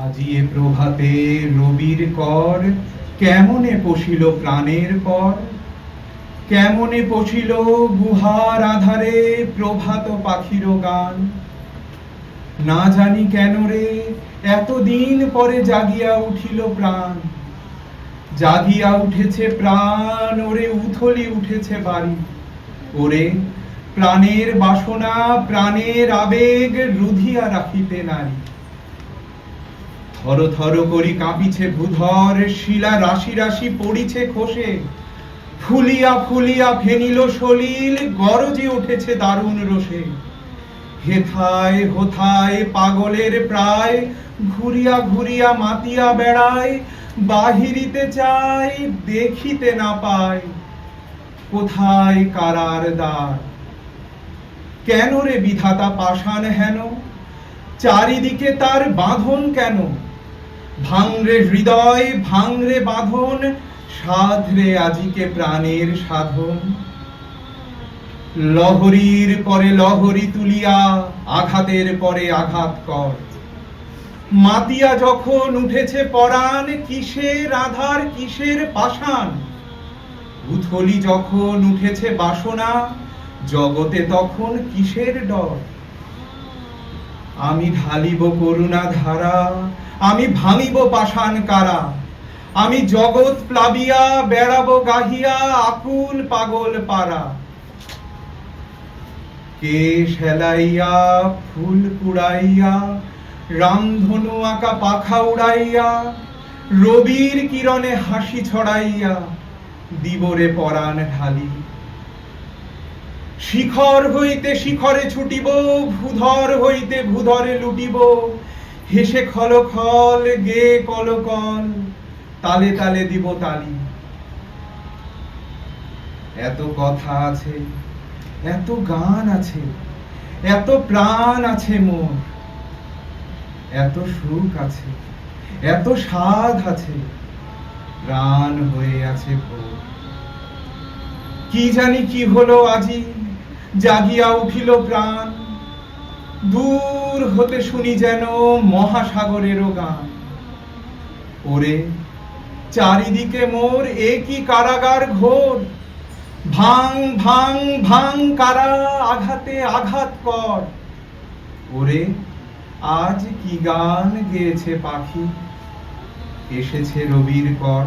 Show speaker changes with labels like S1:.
S1: আজি এ প্রভাতে রবির কর কেমনে পশিল প্রাণের পর, কেমনে পশিল গুহার আধারে প্রভাত পাখির গান। না জানি কেন রে এতদিন পরে জাগিয়া উঠিল প্রাণ, জাগিয়া উঠেছে প্রাণ ওরে উথলি উঠেছে বাড়ি। ওরে প্রাণের বাসনা প্রাণের আবেগ রুধিয়া রাখিতে নারী। থর থর করি কাঁপিছে ভূধর, শিলা রাশি রাশি পড়িছে খসে, ফুলিয়া ফুলিয়া ফেনিল সলিল গরজে উঠেছে দারুণ রোষে। হেথায় হোথায় পাগলের প্রায় ঘুরিয়া ঘুরিয়া মাতিয়া বেড়ায়, বাহিরিতে চাই দেখিতে না পায় কোথায় কারার দ্বার। কেন রে বিধাতা পাষাণ হেন, চারিদিকে তার বাঁধন কেন? ভাঙরে হৃদয় ভাঙরে বাঁধন, সাধরে আজিকে প্রাণের সাধন। লহরীর পরে লহরী তুলিয়া আঘাতের পরে আঘাত কর। মাতিয়া যখন উঠেছে পরাণ, কিসের আধার কিসের পাষাণ। উথলি যখন উঠেছে বাসনা, জগতে তখন কিসের ডর। আমি ঢালিব করুণা ধারা, আমি ভাঙিব পাষাণ কারা। আমি জগৎ প্লাবিয়া বেড়াবো গাহিয়া আকুল পাগল পারা। কেশ হেলাইয়া ফুল কুড়াইয়া রামধনু আঁকা পাখা উড়াইয়া, রবির কিরণে হাসি ছড়াইয়া দিবরে পরাণ ঢালি। শিখর হইতে শিখরে ছুটিব, ভূধর হইতে ভূধরে লুটিব। হেসে খল খল গে কলকল, তালে তালে দিব তালি। এত কথা আছে, এত গান আছে, এত প্রাণ আছে মোর। এত সুখ আছে, এত স্বাদ আছে, প্রাণ হয়ে আছে ভোর। কি জানি কি হলো আজি, জাগিয়া উঠিল প্রাণ। দূর হতে শুনি যেন মহাসাগরেরও গান। ওরে চারিদিকে মোর এ কি কারাগার ঘোর। ভাঙ ভাঙ ভাঙ কারা আঘাতে আঘাত কর। ওরে আজ কি গান গেয়েছে পাখি, এসেছে রবির কর।